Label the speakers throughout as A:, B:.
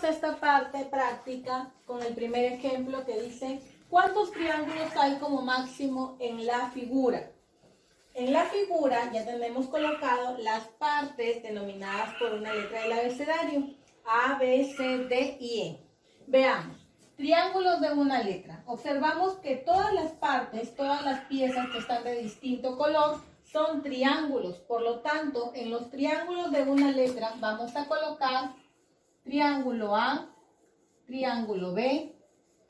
A: a esta parte práctica con el primer ejemplo que dice, ¿cuántos triángulos hay como máximo en la figura? En la figura ya tenemos colocado las partes denominadas por una letra del abecedario, A, B, C, D y E. Veamos, triángulos de una letra. Observamos que todas las partes, todas las piezas que están de distinto color son triángulos. Por lo tanto, en los triángulos de una letra vamos a colocar triángulo A, triángulo B,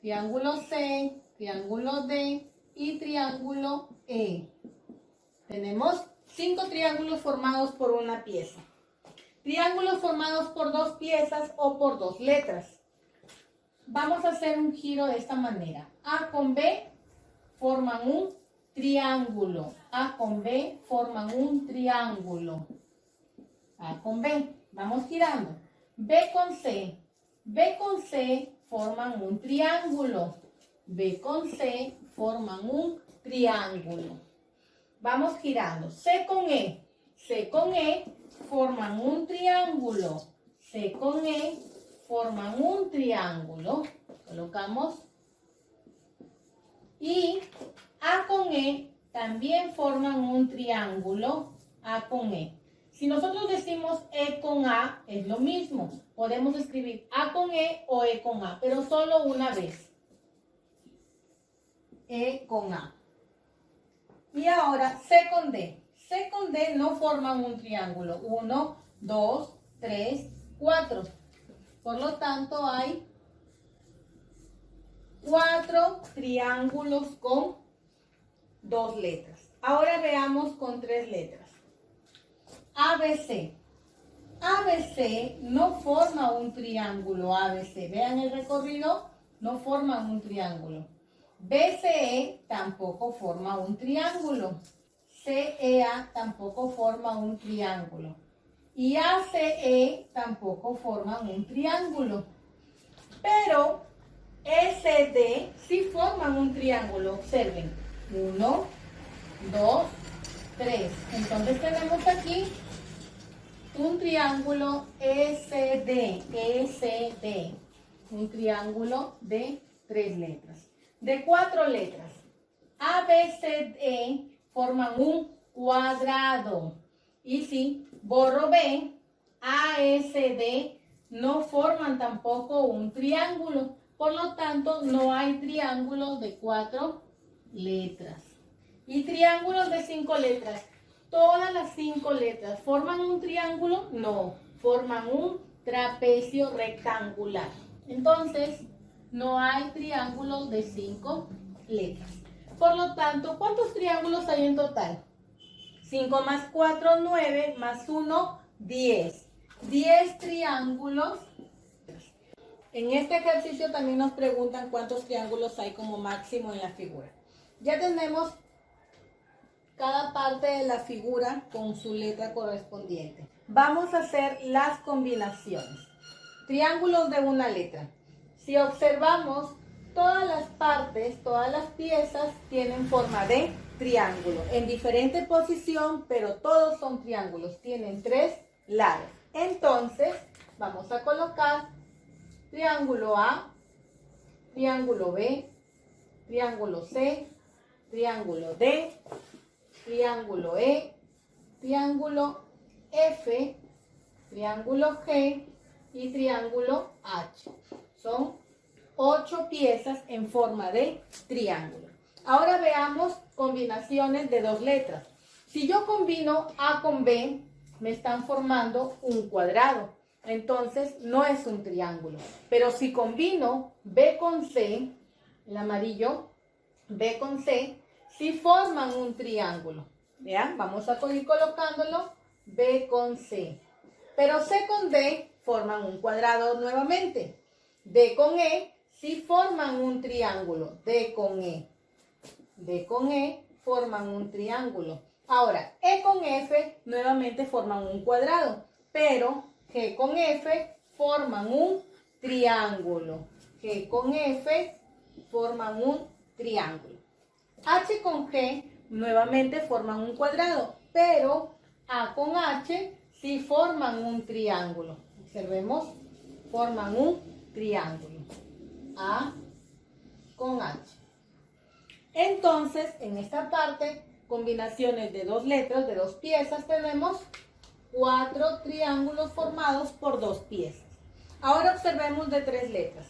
A: triángulo C, triángulo D y triángulo E. Tenemos 5 triángulos formados por una pieza. Triángulos formados por 2 piezas o por 2 letras. Vamos a hacer un giro de esta manera. A con B forman un triángulo. A con B forman un triángulo. A con B. Vamos girando. B con C. B con C forman un triángulo. B con C forman un triángulo. Vamos girando. C con E. C con E forman un triángulo. C con E forman un triángulo. Colocamos. Y A con E también forman un triángulo. A con E. Si nosotros decimos E con A, es lo mismo. Podemos escribir A con E o E con A, pero solo una vez. E con A. Y ahora C con D. C con D no forman un triángulo. 1, 2, 3, 4. Por lo tanto, hay 4 triángulos con 2 letras. Ahora veamos con 3 letras. ABC. ABC no forma un triángulo ABC. Vean el recorrido, no forman un triángulo. BCE tampoco forma un triángulo. CEA tampoco forma un triángulo. Y ACE tampoco forman un triángulo. Pero SD sí forman un triángulo. Observen. 1, 2, 3. Entonces tenemos aquí un triángulo SD, SD, un triángulo de 3 letras, de 4 letras. ABCE forman un cuadrado. Y si borro B, ASD no forman tampoco un triángulo. Por lo tanto, no hay triángulos de 4 letras. Y triángulos de 5 letras. ¿Todas las 5 letras forman un triángulo? No, forman un trapecio rectangular. Entonces, no hay triángulos de 5 letras. Por lo tanto, ¿cuántos triángulos hay en total? 5 más 4, 9, más 1, 10. 10 triángulos. En este ejercicio también nos preguntan cuántos triángulos hay como máximo en la figura. Ya tenemos cada parte de la figura con su letra correspondiente. Vamos a hacer las combinaciones. Triángulos de una letra. Si observamos, todas las partes, todas las piezas tienen forma de triángulo. En diferente posición, pero todos son triángulos. Tienen 3 lados. Entonces, vamos a colocar triángulo A, triángulo B, triángulo C, triángulo D, triángulo E, triángulo F, triángulo G y triángulo H. Son 8 piezas en forma de triángulo. Ahora veamos combinaciones de 2 letras. Si yo combino A con B, me están formando un cuadrado. Entonces no es un triángulo. Pero si combino B con C, el amarillo, B con C, sí forman un triángulo. Vean, vamos a ir colocándolo B con C. Pero C con D forman un cuadrado nuevamente. D con E sí forman un triángulo. D con E. D con E forman un triángulo. Ahora, E con F nuevamente forman un cuadrado. Pero G con F forman un triángulo. G con F forman un triángulo. H con G nuevamente forman un cuadrado, pero A con H sí forman un triángulo. Observemos forman un triángulo. A con H. Entonces, en esta parte, combinaciones de dos letras, de dos piezas, tenemos 4 triángulos formados por 2 piezas. Ahora observemos de 3 letras.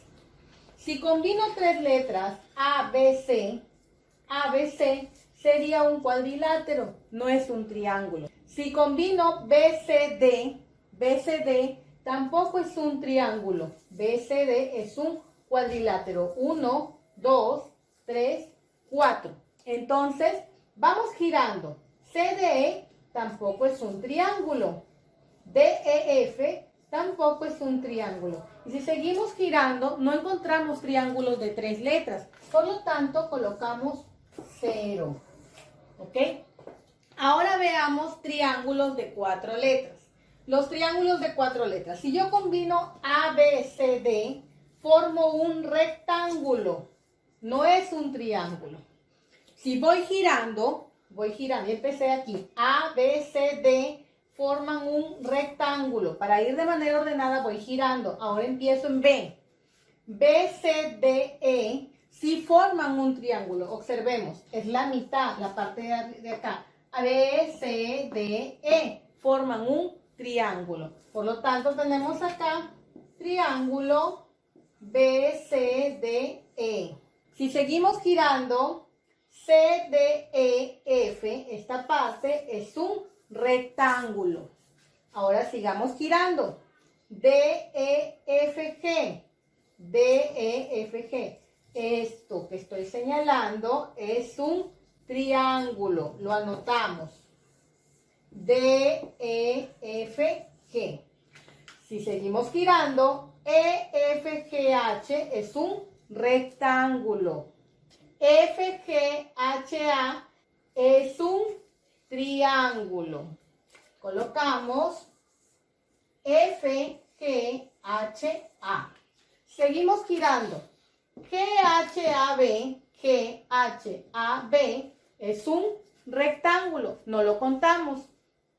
A: Si combino 3 letras, A, B, C sería un cuadrilátero, no es un triángulo. Si combino B, C, D, tampoco es un triángulo. B, C, D es un cuadrilátero. 1, 2, 3, 4. Entonces, vamos girando. CDE tampoco es un triángulo. DEF tampoco es un triángulo. Y si seguimos girando, no encontramos triángulos de 3 letras. Por lo tanto, colocamos 0. ¿Ok? Ahora veamos triángulos de 4 letras. Los triángulos de 4 letras. Si yo combino A, B, C, D, formo un rectángulo. No es un triángulo. Si voy girando, empecé aquí. A, B, C, D forman un rectángulo. Para ir de manera ordenada voy girando. Ahora empiezo en B. B, C, D, E sí forman un triángulo. Observemos, es la mitad, la parte de acá. B, C, D, E forman un triángulo. Por lo tanto, tenemos acá triángulo B, C, D, E. Si seguimos girando, C, D, E, F, esta parte es un rectángulo. Ahora sigamos girando. D, E, F, G. D, E, F, G. Esto que estoy señalando es un triángulo. Lo anotamos. D, E, F, G. Si seguimos girando, E, F, G, H es un rectángulo. F, G, H, A es un triángulo. Colocamos F, G, H, A. Seguimos girando. G, H, A, B. G, H, A, B es un rectángulo. No lo contamos.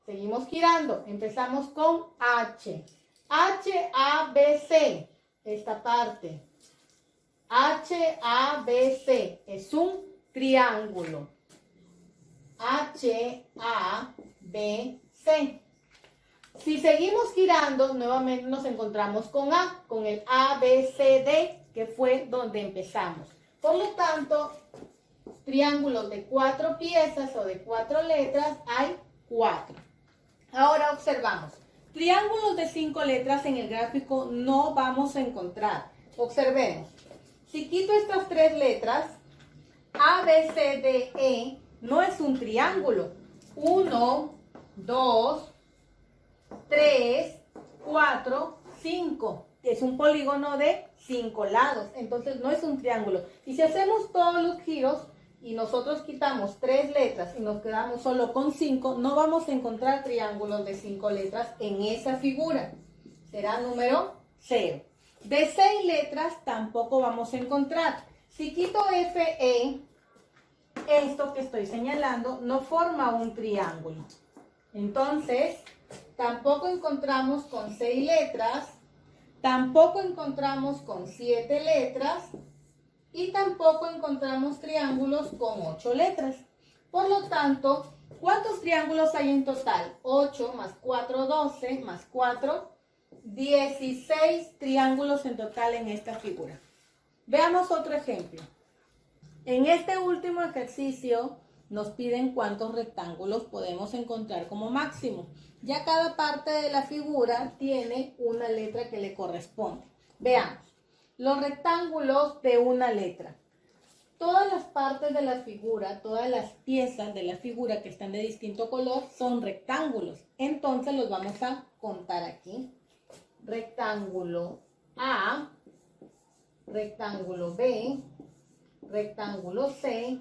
A: Seguimos girando. Empezamos con H. H, A, B, C. Esta parte. H, A, B, C es un triángulo. H, A, B, C. Si seguimos girando, nuevamente nos encontramos con A, con el A, B, C, D, que fue donde empezamos. Por lo tanto, triángulos de 4 piezas o de 4 letras hay 4. Ahora observamos. Triángulos de 5 letras en el gráfico no vamos a encontrar. Observemos. Si quito estas 3 letras, A, B, C, D, E, no es un triángulo. 1, 2, 3, 4, 5. Es un polígono de 5 lados. Entonces no es un triángulo. Y si hacemos todos los giros y nosotros quitamos 3 letras y nos quedamos solo con 5, no vamos a encontrar triángulos de 5 letras en esa figura. Será número 0. De 6 letras tampoco vamos a encontrar. Si quito FE, esto que estoy señalando no forma un triángulo. Entonces, tampoco encontramos con 6 letras, tampoco encontramos con 7 letras y tampoco encontramos triángulos con 8 letras. Por lo tanto, ¿cuántos triángulos hay en total? 8 más 4, 12, más 4, 16 triángulos en total en esta figura. Veamos otro ejemplo. En este último ejercicio nos piden cuántos rectángulos podemos encontrar como máximo. Ya cada parte de la figura tiene una letra que le corresponde. Veamos. Los rectángulos de una letra. Todas las partes de la figura, todas las piezas de la figura que están de distinto color son rectángulos. Entonces los vamos a contar aquí. Rectángulo A, rectángulo B, rectángulo C,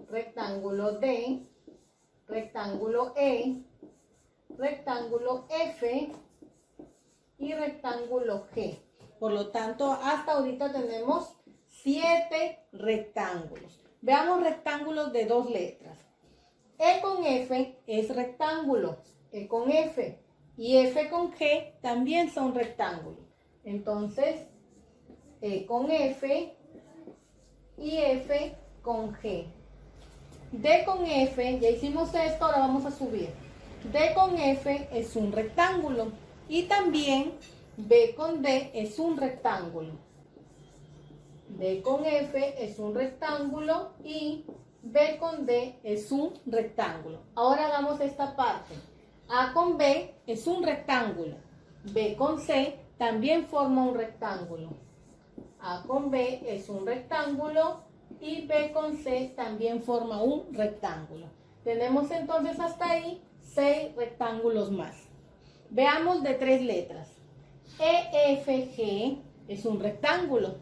A: rectángulo D, rectángulo E, rectángulo F y rectángulo G. Por lo tanto, hasta ahorita tenemos 7 rectángulos. Veamos rectángulos de 2 letras. E con F es rectángulo. E con F y F con G también son rectángulos. Entonces, E con F y F con G. D con F, ya hicimos esto, ahora vamos a subir. D con F es un rectángulo y también B con D es un rectángulo. D con F es un rectángulo y B con D es un rectángulo. Ahora hagamos esta parte. A con B es un rectángulo. B con C también forma un rectángulo. A con B es un rectángulo y B con C también forma un rectángulo. Tenemos entonces hasta ahí 6 rectángulos más. Veamos de 3 letras. EFG es un rectángulo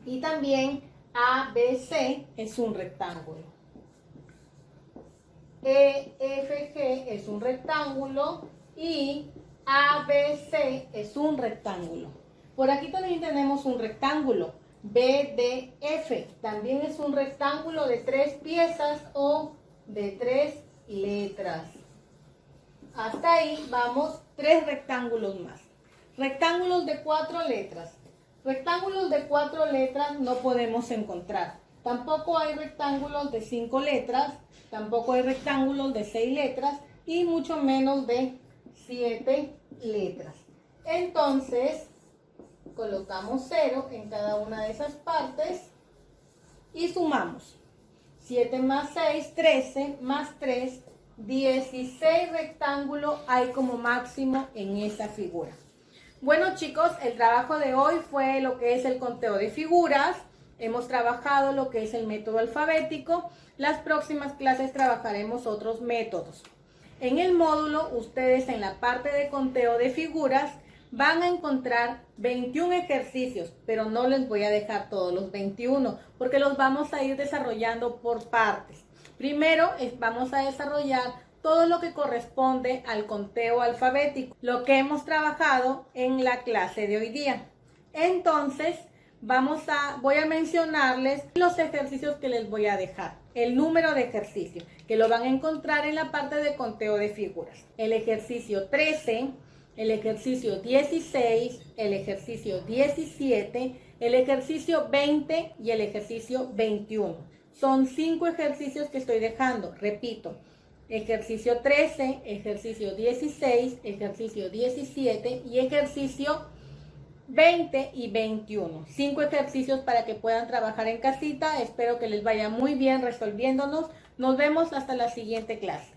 A: y también ABC es un rectángulo. EFG es un rectángulo y ABC es un rectángulo. Por aquí también tenemos un rectángulo. BDF también es un rectángulo de 3 piezas o de 3 letras. Hasta ahí vamos 3 rectángulos más. Rectángulos de 4 letras. Rectángulos de 4 letras no podemos encontrar. Tampoco hay rectángulos de 5 letras, tampoco hay rectángulos de 6 letras y mucho menos de 7 letras. Entonces, colocamos 0 en cada una de esas partes y sumamos. 7 más 6, 13, más 3, 16 rectángulos hay como máximo en esa figura. Bueno chicos, el trabajo de hoy fue lo que es el conteo de figuras. Hemos trabajado lo que es el método alfabético. Las próximas clases trabajaremos otros métodos. En el módulo, ustedes en la parte de conteo de figuras van a encontrar 21 ejercicios, pero no les voy a dejar todos los 21 porque los vamos a ir desarrollando por partes. Primero vamos a desarrollar todo lo que corresponde al conteo alfabético, lo que hemos trabajado en la clase de hoy día. Entonces, voy a mencionarles los ejercicios que les voy a dejar. El número de ejercicio, que lo van a encontrar en la parte de conteo de figuras. El ejercicio 13, el ejercicio 16, el ejercicio 17, el ejercicio 20 y el ejercicio 21. Son 5 ejercicios que estoy dejando, repito. Ejercicio 13, ejercicio 16, ejercicio 17 y ejercicio 20 y 21. 5 ejercicios para que puedan trabajar en casita. Espero que les vaya muy bien resolviéndonos. Nos vemos hasta la siguiente clase.